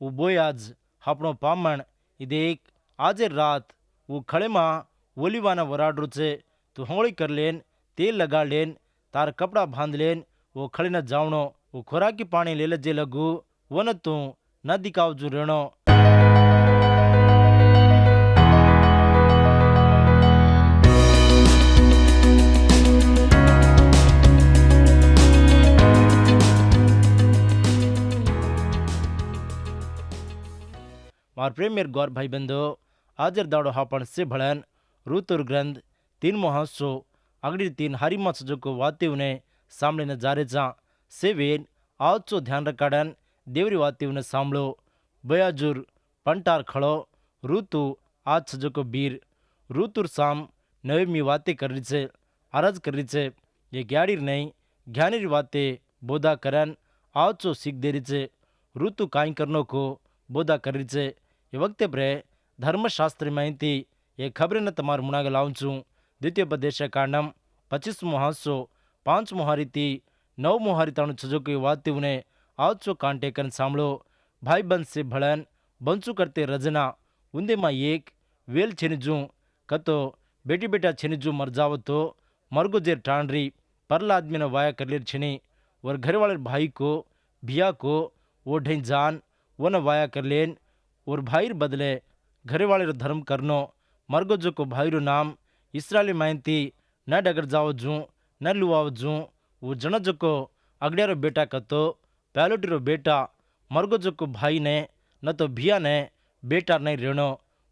वो बोयाज આપણો પામણ ઇદેક આજે રાત वो खड़े माँ ओलीवाना वराड रुचे तो होली कर लेन तेल लगा लेन तार कपड़ा बांध लेन वो खड़े न जावणो वो खुराकी पानी ले लजे लगू वो न तू न दिखाव जो रेणो। मार प्रेम मेरे गौर भाई बंधो हाजर दाड़ो हापण से भड़न ऋतुर ग्रंथ 3 महोत्सव अगड़ी 3 हरी मत जो को वाते उन्हें सामने न जारे जा से वेन आज चो ध्यान रखाड़न देवरी वाते उन्हें सामलो बयाजुर पंटार खड़ो ऋतु आज सजो को बीर ऋतुर साम नवे मी वाते कर रही छे अरज कर रही छे ये ग्याड़ीर नहीं ज्ञानी वाते बोधा करन आज चो सीख दे रही छे ऋतु काई करनो को बोधा कर रही छे ये वक्त पर धर्मशास्त्र माहिती ये खबर न तमार मुनाग लाऊं द्वितीय उपदेश कांडम 25 महोत्सव 5 मोहारीती 9 मोहारी ताणु छजो की वाती उन्हें आज चो कांटे कन सांभळो भाई बंद से भड़न बंसु करते रजना उन्दे मां एक वेल छिनिजू कतो बेटी बेटा छिनिजू मर जावो तो मरगो जेर टांडरी परला आदमी न वाया कर लेर छिनी और घर वाले भाई को भिया को वो ढई जान वो न वाया कर लेन और भाईर बदले घरे वाले रो धर्म करनो मरगो जो को भाई रो नाम इसराइली मायंती न डगर जाओ जू न लुआव जू वो जन जो को अगड़िया रो बेटा कतो पैलोटी रो बेटा मरगो जो को भाई ने न तो भिया ने बेटा नहीं रेणो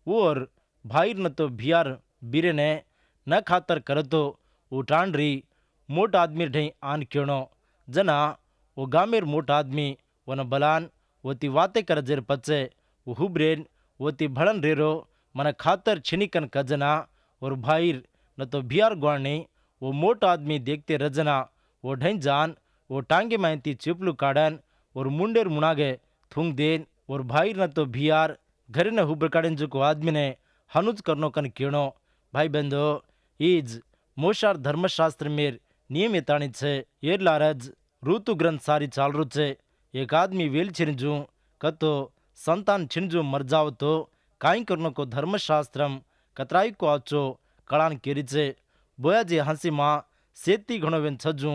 और भाई न तो भियार बीरे ने न खातर करतो वो टांडरी मोट आदमी ढई आन क्योणो जना वो गामेर मोट आदमी वन बलान वोती वाते कर जेर पचे वो हुब्रेन वोती भड़न रेरो मन खातर छिनिकन कजना और भाईर न तो भियार ग्वाणी वो मोटा आदमी देखते रजना वो ढई जान वो टांगे मायती चिपलू काड़न और मुंडेर मुनागे थूंग देन और भाईर न तो भियार घरे न हुब्र काड़न जो को आदमी ने हनुज करनो कन क्योणो भाई बंधो ईज मोशार धर्मशास्त्र मेर नियम एताणी छे ये लारज ऋतु ग्रंथ सारी चाल रू छे एक आदमी वेल छिनजू कतो संतान छिनजू मर जाव तो काई करनो को धर्मशास्त्रम कतराई को आचो कड़ान केरी छे बोया जे हंसी मां सेती घणो वेन छजू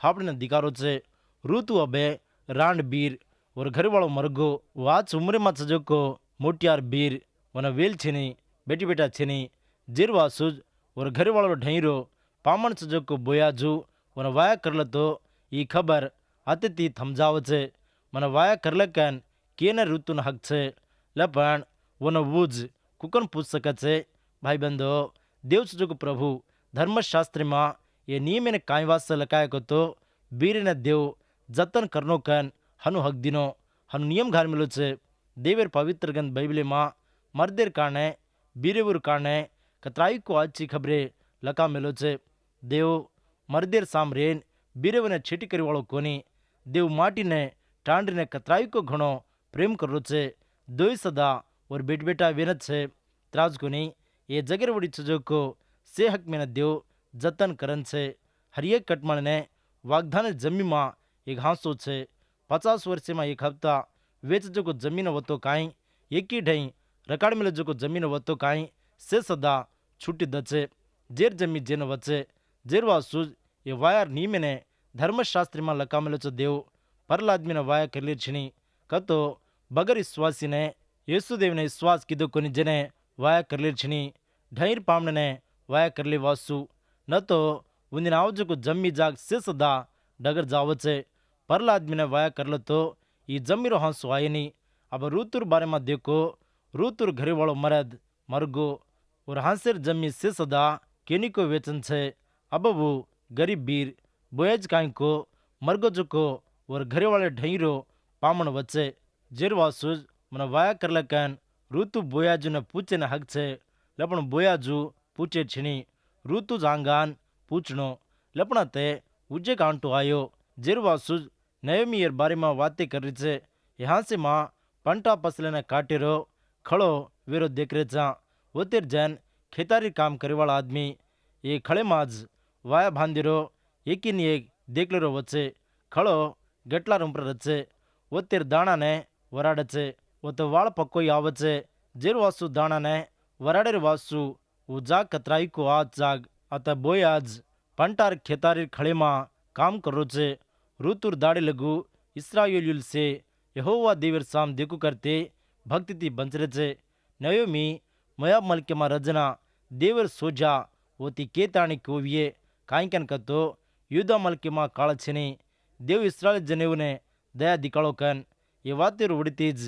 हापने दिकारो छे ऋतु अबे रांड बीर और घर वालों मरगो वाच उम्र में छजो को मोटियार बीर वन वेल छिनी बेटी बेटा छिनी जिरवा सुज और घर वालों ढईरो पामण छजो को बोयाजू वन वाया करल तो ई खबर अतिथि थमजाव छे मन वाया करलकन केने ऋतु न हक छे लपण वन वूज कुकन पूछ सके छे भाई बंधो देव छजो को प्रभु धर्मशास्त्र में ये नियम ने काई वास लकाय को तो बीर ने देव जतन करनो कन हनु हक दिनो हनु नियम घार मिलो छे देवेर पवित्र ग्रंथ बाइबल में मर्देर काने बीरेवर काने कतराई को अच्छी खबरे लका मिलो छे देव मर्देर सामरेन बीरेवने छीटी करी वालो कोनी देव माटी ने टांडी ने कतराई को घणो प्रेम करो छे दोई सदा और बेट बेटा वेनत छे त्राज कोनी ये जगेर वड़ी चजो को से हक में देव जतन करन छे हर एक कटमण ने वागदान जमी मां एक हांसो छे 50 वर्ष में एक हफ्ता वेच जो को जमीन वतो काई एक ही ढई रकाड़ मिले जो को जमीन वतो काई से सदा छुट्टी दचे जेर जमी जेन वचे जेरवा सूज ये वायर नीमे ने धर्मशास्त्र में लका मिलो छो देव परला आदमी ने वाया कर ली छिनी कतो बगर विश्वासी ने येसुदेव ने विश्वास कीधो कोनी जेने वाया कर ली छिनी ढईर पामने ने वाया कर ली वासु न तो उन्दिन आवजो को जम्मी जाग से सदा डगर जावचे परला आदमी ने वाया कर लो तो ये जमीरो हंसो आये नी अब ऋतुर बारे में देखो ऋतुर घरे वालो मरद मरगो और हंसेर जमी से सदा केनी को वेचन छे अब वो गरीब बीर बोयज काई को मरगो जो को और घरे वाले ढईरो पामण वच्चे जेरवासुज मन वाया करलकन ऋतु बोयाजू ने पूछे ने हक छे लपण बोयाजू पूछे छिनी ऋतु जांगान पूछनो लपणा ते उजे कांटो आयो जेरवासुज नयमीर बारे में बातें कर रही छे यहाँ से माँ पंटा पसले ने काटेरो खड़ो वेरो देख रे चा वोतेर जैन खेतारी काम करे वाला आदमी ये खड़े माज वाया भांदिरो एक देख लो वच्चे खड़ो गटला रूम पर रचे वोतेर दाणा ने वराड़ छे वो तो वाड़ पक्को आवत છે જેર વાસુ દાણાને વરાડેર વાસુ ઉજા કતરાઈ કો આજ જાગ અત બોયાજ પંટાર ખેતારી ખળેમાં કામ કરો છે ઋતુર દાડે લગુ ઇસ્રાયેલ્યુલ સે ಯೆಹೋವ ದೇವರ ಸಾಮ್ ದೇಕು ಕರ್ತೆ ಭಕ್ತಿತಿ ಬಂಚರೆ છે નયોમી મયા મલકેમાં રજના દેવર સોજા ઓતી કેતાણી કોવીએ કાંઈકન કતો યુદા મલકેમાં કાળ છેની દેવ ઇસ્રાયેલ જનેવને દયા દિકાળો કન એ વાતેર ઉડતી જ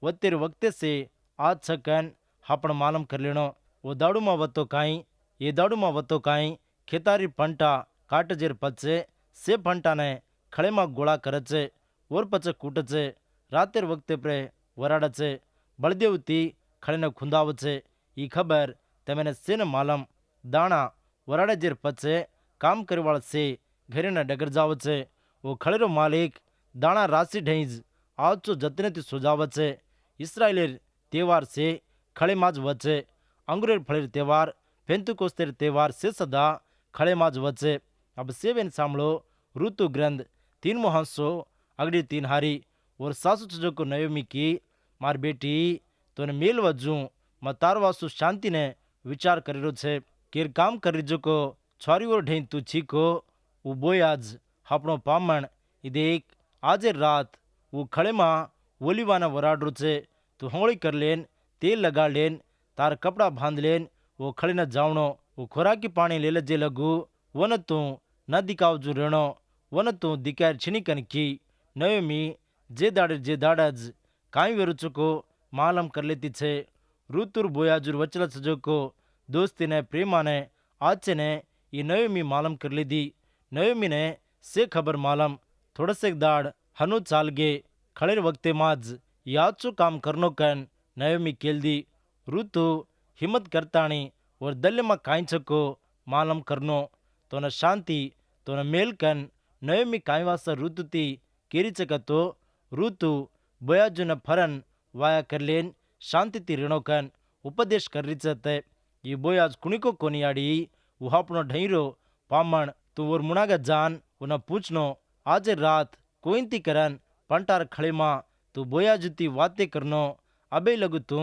વત્તેર વખતે સે આજ છકન હાપણ માલમ કરી લેણો ઓ દાડુમાં વતો કાંઈ એ દાડુમાં વતો કાંઈ ખેતારી પંટા કાટજેર પચે સે પંટાને ખળેમાં ગોળા કરે છે ઓર પચે કૂટે છે રાતેર વખતે પ્રે વરાડે છે બળદેવતી ખળેને ખુંદાવે છે એ ખબર તમે સેને માલમ દાણા વરાડે જેર પચે કામ કરીવાળ સે ઘરેને ડગર જાવ છે ઓ ખળેરો માલિક દાણા રાશી ઢઈજ આજો જતનેથી સોજાવે છે ઇસ્રાયેલેર તહેવાર છે ખળેમાં જ વચે અંગુરેર ફળેર તહેવાર પેન્તુકોસ્તેર તહેવાર છે સદા ખળેમાં જ વચે અબ સેવેન સાંભળો ઋતુ ગ્રંથ 3મો હાંસો અગડી 3 હારી और सासू चजो को नयोमी की मार बेटी तोने मेल वजू मैं तार वासु शांति ने विचार करेलो छे केर काम करी जो को छारी और ढें तू छीको वो बोयाज हापणो पामण ई देख आजे रात वो खड़े मां ओलीवाना वराडरू छे तू होળી कर लेन तेल लगा लेन तार कपड़ा बांध लेन वो खड़े न जावणो वो खोराकी पानी ले लजे लगू वन तू न दिखावजू रेणो वन तू दिकार छिनी कनकी नयोमी जे दाड़ज काई वेरुचको मालम कर लेती छे ऋतुर बोयाजुर वचल सजोको दोस्ती ने प्रेमा ने आचे ने ये नयोमी मालम कर लीधी नयोमी ने से खबर मालम थोड़ा से दाड़ हनु चाल गे खड़ेर वक्ते माज याचो काम करनो कन नयोमी केल दी ऋतु हिम्मत करताणी और दल्य में काई छको मालम करनो तो न शांति तो न मेल कन नयोमी काई वासा ऋतु ती केरी चकतो ऋतु बोयाजुन फरन वाया कर लेन शांति ती ऋणोकन उपदेश कर रिचते ये बोयाज कुणिको कोनियाड़ी वहापनो ढईरो पामण तू और मुनागा जान उन पूछनो आज रात कोइंती करन पंटार खड़े मां तू बोयाजुती वाते करनो अबे लगु तू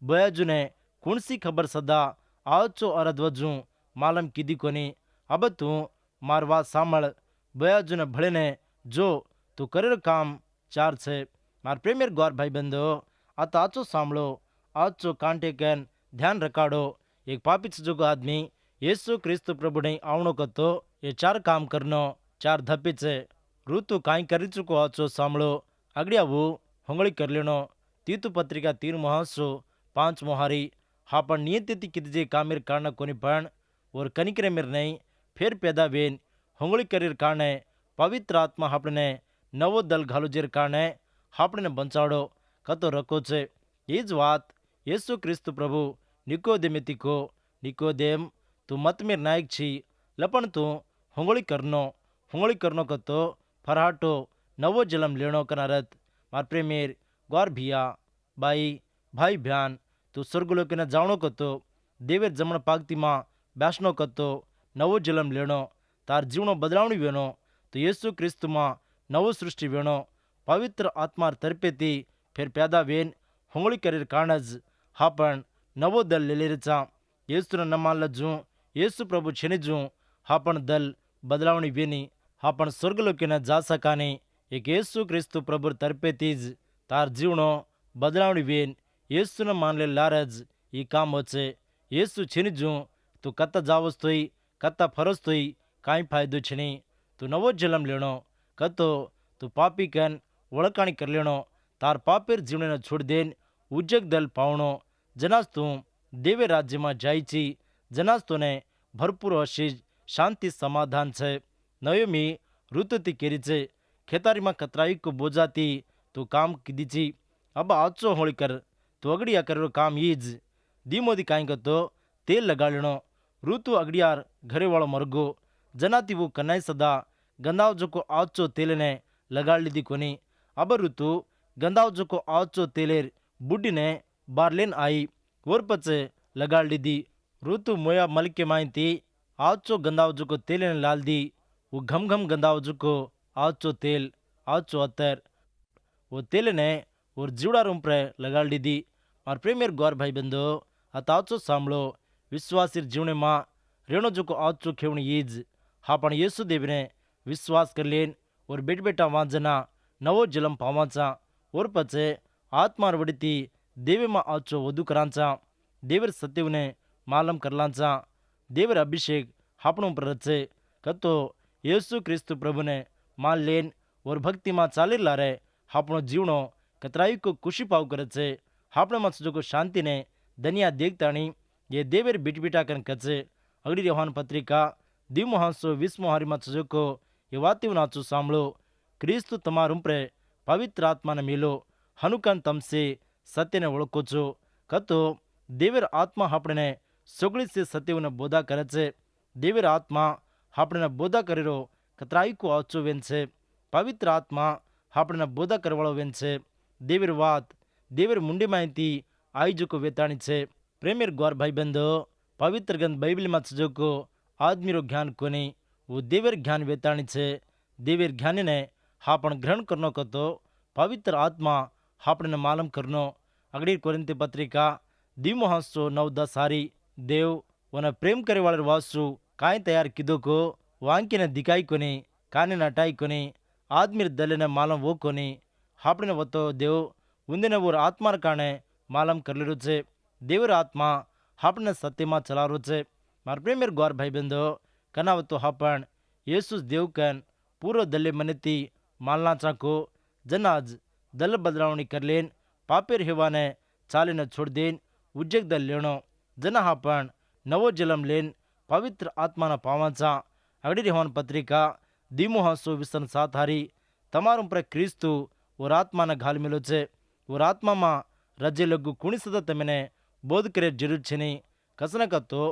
बोयाजुने कुणसी खबर सदा आवचो अरद्वजू मालम कीधी कोनी अब तू मारवा सामळ बोयाजुने भळेने जो तू करेर काम चार छे मार प्रेमियर गौर भाई बंधो आ तो आचो सांभळो आचो कांटे कन ध्यान रखाड़ो एक पापी जो को आदमी यीशु क्रिस्तु प्रभु ने आवणो कतो ये चार काम करनो चार धपी छे ऋतु काई करी चुको आचो सांभळो अगड़िया वो होंगળી कर लेनो तीतु पत्रिका 3 महासो 5 मोहारी हापण नियति कितजे कामेर कारण कोनी पण और कनिकरे मेर नहीं फेर पैदा वेन होंगળી करीर कारणे पवित्र आत्मा आपने नवो दल घालुजेर कारणे आपने बंचाड़ो कतो रखो छे ये ज वात येसु क्रिस्तु प्रभु निकोदेमेती को निकोदेम तू मतमेर नायक छी लपण तू होंगળી करनो कतो फरहाटो नवो जलम लेणो कनारत मार प्रेमेर ग्वार भिया बाई भाई भ्यान तू स्वर्गलोक ने जावणो कतो देवेर जमण पागती मां बैसणो कतो नवो जलम लेणो तार जीवनो बदलावणी वेणो तो येसु क्रिस्तु मां नवो सृष्टि वेणो पवित्र आत्मार तरपेती फेर पैदा वेन होंगળી करेर कारणज हापण नवो दल ले लेचा येसुन नमान लजू येसु प्रभु छेनिजू हापण दल बदलावणी वेनी हापण स्वर्गलोकेने जा सकाने एक येसु क्रिस्तु प्रभु तरपेतीज तार जीवनो बदलावणी वेन येसुन मानले लारज ई काम होचे येसु छेनिजू तू कत्ता जावस्तोई कत्ता फरस्तोई काई फायदो छेनी तू नवो जलम लेणो कतो तू पापी कन ओळखाणी कर लेणो तार पापेर जीवने छोड़ देन उज्जक दल पावणो जनास तू देवे राज्य में जायची जनास तोने भरपूर आशीष शांति समाधान छे नयोमी ऋतुती केरी छे खेतारी में कतराई को बोजाती तू काम कीधी अब आचो होળી कर तू अगड़िया करो काम ईज धीमोदी काई कतो तेल लगा लेणो ऋतु अगड़ियार घरे वालों मरगो जनाती वो कनाई सदा गंदाव जो को आचो तेल ने लगा लीधी कोनी अब ऋतु गंदाव जो को आचो तेलेर बुढ़ी ने बार लेन आई और पचे लगा लीधी ऋतु मोया मलके मायती आचो गंदाव जो को तेल ने लाल दी वो घम घम गंदाव जो को आचो तेल आचो अतर वो तेल ने और जीवड़ा रूम पर लगा ली दी। और प्रेमियर गौर भाई बंदो अताचो सांभळो विश्वासी जीवने मां रेणो जो को आचो खेवणी ईज हापण येसु देवने विश्वास कर लेन और बेट बेटा वांजना नवो जलम पावाचा और पचे आत्मार वडीती देवे मां आचो वधु करांचा देवर सत्यवने मालम करलांचा देवर अभिषेक हापणों पर रचे कतो येसु क्रिस्तु प्रभु ने मान लेन और भक्ति मां चाले लारे हापणो जीवनो कतराई को खुशी पाव करे छे हापणे मां जो को शांति ने दनिया देखताणी ये देवर बिटबिटा कन कचे अगड़ी योहान पत्रिका 2:20 में को ये वाती नाचो सांभळो क्रिस्तु तमारुं प्रे पवित्र आत्मा ने मिलो हनुकन तमसे सत्य ने ओळखो छो कतो देवर आत्मा आपणे सगळी से सत्यवने बोधा करे छे देवर आत्मा आपणे बोधा करेरो कतराई को आचो वेन छे पवित्र आत्मा आपणे बोधा करवाळो वेन छे देवर वात देवर मुंडी माहिती आई जो को वेताणी छे प्रेमियर गौर भाई बंदो पवित्र ग्रंथ बाइबल में जो को आदमी रो ज्ञान कोनी वो देवर ज्ञान वेताणी छे देवर ज्ञानी ने हापण ग्रहण करनो कतो पवित्र आत्मा हापणे मालूम करनो अगड़ी कोरिन्ती पत्रिका 2:9-10 हारी देव वन प्रेम करे वाले वासु काय तैयार किदो को वांकी ने दिखाई कोनी काने नटाई कोनी आदमी दले ने मालूम वो कोनी हापणे वतो देव उंदिने वो आत्मा काने मालूम कर लेरो छे देवर आत्मा हापणे सत्य में चलारो छे मार प्रेमियर गौर भाई बंदो कनावतो हापण येसुस देवकन पूरो दले मनेती मालना चाको जनाज दल बदलावणी कर लेन पापेर हेवाने चालीने छोड़ देन उज्जक दल लेनो जना हापण नवो जलम लेन पवित्र आत्मा पावाचा अगड़ी रेहवान पत्रिका 2:27 हारी तमारुं पर क्रिस्तु और आत्मा ने घाल मिलो छे और आत्मा में रजे लगू कुणी सदा तमने बोध करे जरूर छे नहीं कसने कतो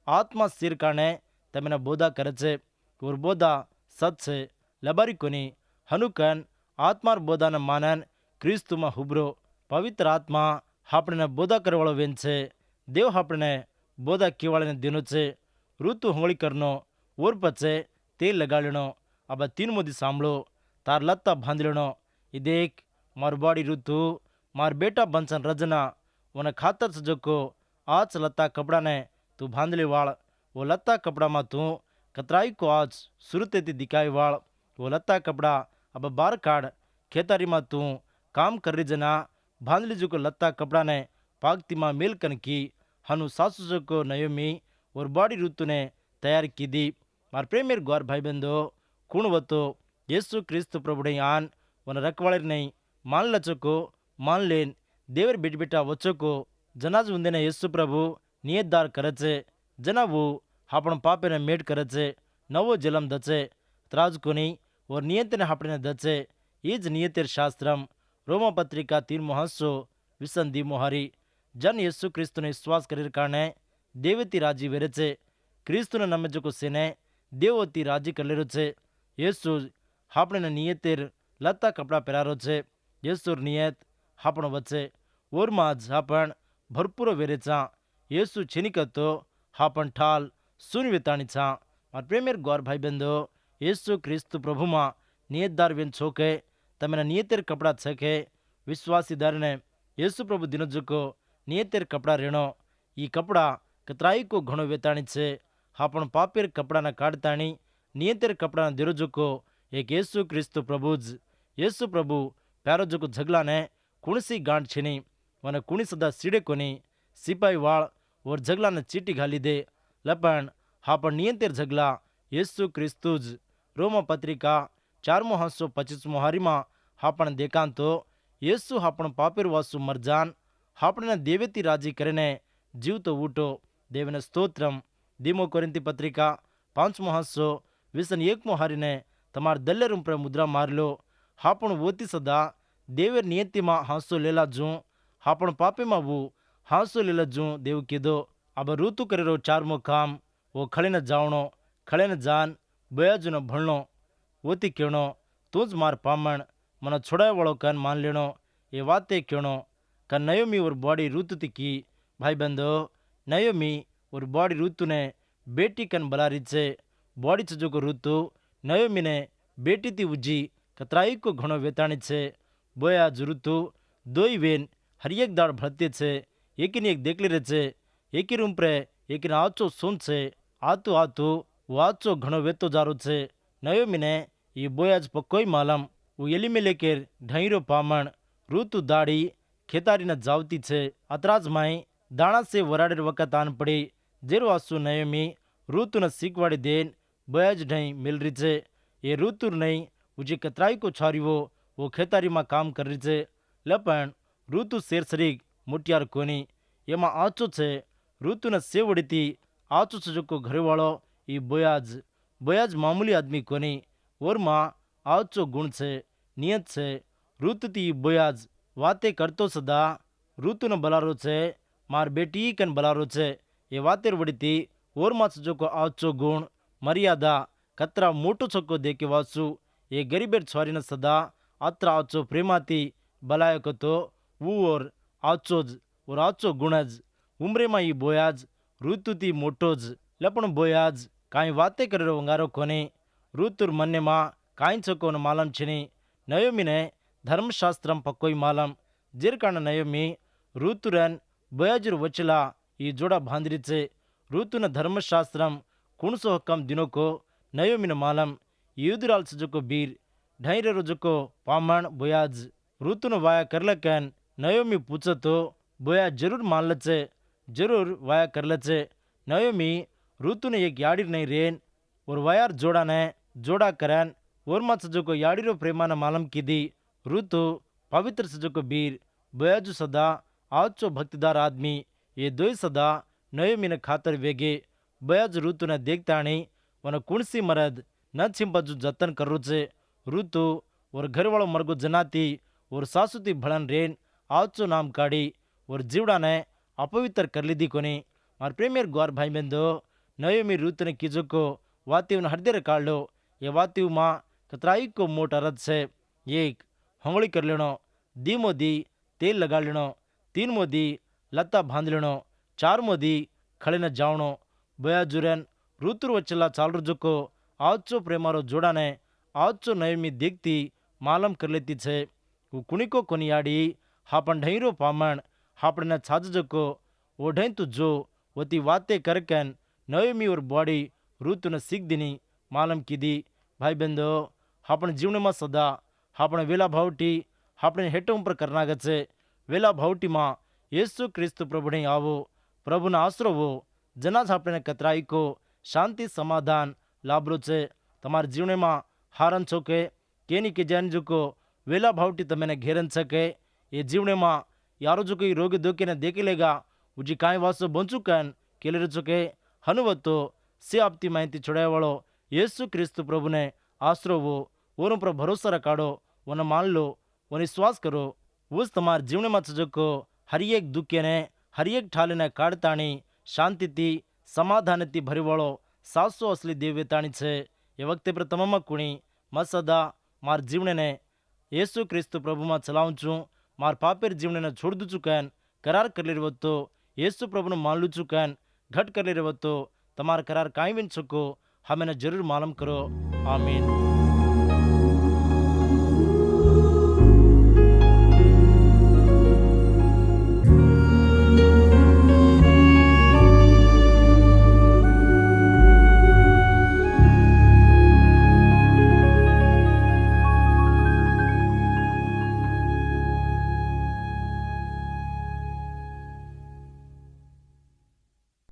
आत्मा सिर काने तमने बोधा करे छे और बोधा सच छे लबारी कोनी हनुकन आत्मार बोधा ने मानन क्रिस्तु में हुबरो पवित्र आत्मा हापणे बोधा करवाळो वेन छे देव हापणे बोधा केवाळे देनो छे ऋतु होळी करनो और पचे तेल लगा लेनो अब 3 मोदी सांभळो तार लत्ता बांध लेनो ये देख मार बाड़ी ऋतु मार बेटा बंसन रजना वन खातर सजो को आज लत्ता कपड़ा ने तू बांध ले वाल वो लत्ता कपड़ा में तू कतराई को आज सुरतेती दिखाई वाल वो लत्ता कपड़ा अब बार काढ़ खेतारी में तू काम कर रही जना बांध लीजो को लत्ता कपड़ा ने पागती मां मेल कन की हनु सासु जो को नयोमी और बाड़ी ऋतु ने तैयार की दी मार प्रेमियर गौर भाई बंदो कुण वतो येसु क्रिस्तु प्रभुड़े आन वन रखवाड़े नहीं मान लचको मान लेन देवर बिट बिटा वचको जनाज उंदेने येसु प्रभु नियतदार करचे जना वो हापण पापे ने मेट करचे नवो जलम दचे त्राज कोनी और नियत ने हापणे दचे इज नियतेर शास्त्रम रोमा पत्रिका 3:20 मोहारी जन येसु क्रिस्तु ने विश्वास कर कारणे देवती राजी वेरे क्रिस्तु ने नम्मे जो सेने देवती राजी कर ले छे येसु हापणे नियतेर लत्ता कपड़ा पहरारो छे येसुर नियत हापण वचे और माज हापण भरपूर वेरेचा येसु छिनिकतो हापण ठाल सुन वेताणी छा और प्रेमियर गौर भाई बंदो येसु क्रिस्तु प्रभु मां नियतदार वेन छोके तमने नियतेर कपड़ा छके विश्वासी दर ने येसु प्रभु दिनोजो को नियतेर कपड़ा रेणो ई कपड़ा कतराई को घणो वेताणी छे हापण पापेर कपड़ा न काढ़ताणी नियतेर कपड़ा न दिरोजो को एक येसु क्रिस्तु प्रभुज येसु प्रभु प्यारो जो को झगला ने कुणसी गांठ छीनी वन कुणी सदा सीड़े कोनी सिपाही वाल और झगला ने चीटी घाली दे लपण हापण नियंतेर झगला येसु क्रिस्तुज रोमा पत्रिका 4:25 हारी में हापण देखां तो येसु हापण पापेर वासु मरजान हापणे देवेती राजी करीने जीव तो ऊटो देवने स्तोत्रम दीमो कोरिन्ती पत्रिका 5:21 हारी ने तमार दल्लेरूम पर मुद्रा मार लो हापण वोती सदा देवर नियति में हांसो लेला जू हापण पापे में वो हांसो लेला जू देव कीधो अब ऋतु करेरो 4मो काम वो खड़े न जावणो खड़े न जान बयाजू न भणनो वोती कहणो तूज मार पामण मन छोड़ाए वालों कन मान लेनो ये बातें कहणो कन नयोमी और बॉडी ऋतु की भाई बंदो नयोमी और बॉडी ऋतु ने बेटी कन बलारी छे बॉडी चजो को ऋतु नयोमी ने बेटी ती उजी कतराई को घणो वेताणी छे बोयाज ऋतु दोई वेन हर एक दाड़ भळते छे, एकीने एक देखले रहे छे, एकी रूम पर एकीने आचो सोन छे, आतु आतु वो आचो घणो वेतो जारो छे। नयोमीने ये बोयाज पक्कोई मालम वो एलिमेलेकेर ढाईरो पामण रूतु दाड़ी खेतारी न जावती छे। अतराज माई दाणा से वराडेर वक़्त आन पड़ी, जेरो आसु नयोमी रूतु न सीखवाड़ी देन बोयाज ढाई मिल रही छे। ये रूतु नहीं उजी कतराई को छारीवो वो खेतारी में काम कर रही छे। लपण रूतु शेर शरीक मुटियार कोनी एमा आचो छे। रूतु न सेवड़ीती आचो छे जो को घरवाळो ई बोयाज। बोयाज मामूली आदमी कोनी, और मां आचो गुण छे, नियत छे। रूतुती ई बोयाज वाते करतो सदा रूतु न बलारो छे, मार बेटी कन बलारो छे। ये वातेर वड़ीती और मां जो को आचो गुण मर्यादा कतरा मोटो छको देखे वासु। ये गरीबेर छवारी न सदा अत्रा आचो प्रेमाती बलायो कतो वो और आचोज और आचो गुणज। उम्रे में ई बोयाज रूतुती मोटोज। लपण बोयाज काई वाते करेरो वंगारो कोनी। रूतुर मन्ने मां काई छको न मालम छनी। नयोमी ने धर्मशास्त्रम पक्कोई मालम, जेर कारण नयोमी रूतुरन बोयाजुर वचला ई जोड़ा बांधरी छे। रूतु न धर्मशास्त्रम कुणसो हकम दिनो को नयोमी न मालम, यूदराल से जोको बीर ढाईरेरो जोको पामण बोयाज। रूतु न वाया करलकन नयोमी पूछो तो बोयाज जरूर मान लचे, जरूर वाया कर लचे। नयोमी रूतु ने एक याड़ी नहीं रेन और वायार जोड़ा ने जोड़ा करन और मत जो को याड़ीरो प्रेमान मालम की दी। रूतु पवित्र से जो को बीर बोयाजु सदा आचो भक्तिदार आदमी। ये दोई सदा नयोमी ने खातर वेगे। बोयाज रूतु ने देखताणी वन कुणसी मरद न छिंपजु जतन करू छे। रूतु और घरवाळो मरगो जनाती और सासुती भड़न रेन आचो नाम काढ़ी और जीवड़ा ने अपवित्र कर लीधी कोनी। मार प्रेमियर ग्वार भाई बंधो, नयोमी रूतु ने कीजो को वातीव ने हृदय काढ़ लो। ये वातीव मां कतराई को मोट अरद से। एक होंगड़ी कर लेनो, दी मोदी तेल लगा लेनो, तीन मोदी लत्ता बांध लेनो, चार मोदी खड़े न जावणो। बोयाजुरन रूतुर वचला चालरू जो को आचो प्रेमारो जोड़ा ने आचो नयोमी देखती मालम कर लेती छे। वो कुणी को कोनियाड़ी हापन ढईरो पामण हापने छाज जो को वो ढई तू जो वती वाते करकन नयोमी और बॉडी रूतु ने सीख दिनी मालम की दी। भाई बंधो, हापन जीवन में सदा हापने वेला भावटी हापने हेटों पर करना गचे। वेला भावटी मां येसु क्रिस्तु प्रभु ने आवो, प्रभु न आसरो वो जनाज हापने कतराई को शांति समाधान लाभरो छे। तमार जीवन में हारन छोके केनी के जान जो को वेला भावटी तमेने घेरन सके। ये जीवन में यारो जो कोई रोग दोके ने देखे लेगा उजी काय वासो बंचू कन केले चुके हनुवतो से आपती माहिती छुड़ाए वालो येसु क्रिस्तु प्रभु ने आसरो वो ओरों पर भरोसा रखाड़ो, वन मान लो, वन विश्वास करो। उस तुम्हारे जीवन में जो को हर एक दुखे ने हर एक ठाले ने काढ़ताणी शांति थी समाधान थी भरी वालो सासो असली देवताणी छे। ये वक्त पर तमाम कुणी मसदा मार जीवन ने येसु क्रिस्तु प्रभु में चलाऊं छू। मार पापेर जीवन ने छोड़ दू चुकन करार कर ले तो येसु प्रभु ने मान लू चुकन घट कर ले तो तमार करार काई बिन चुको हमें जरूर मालूम करो। आमीन।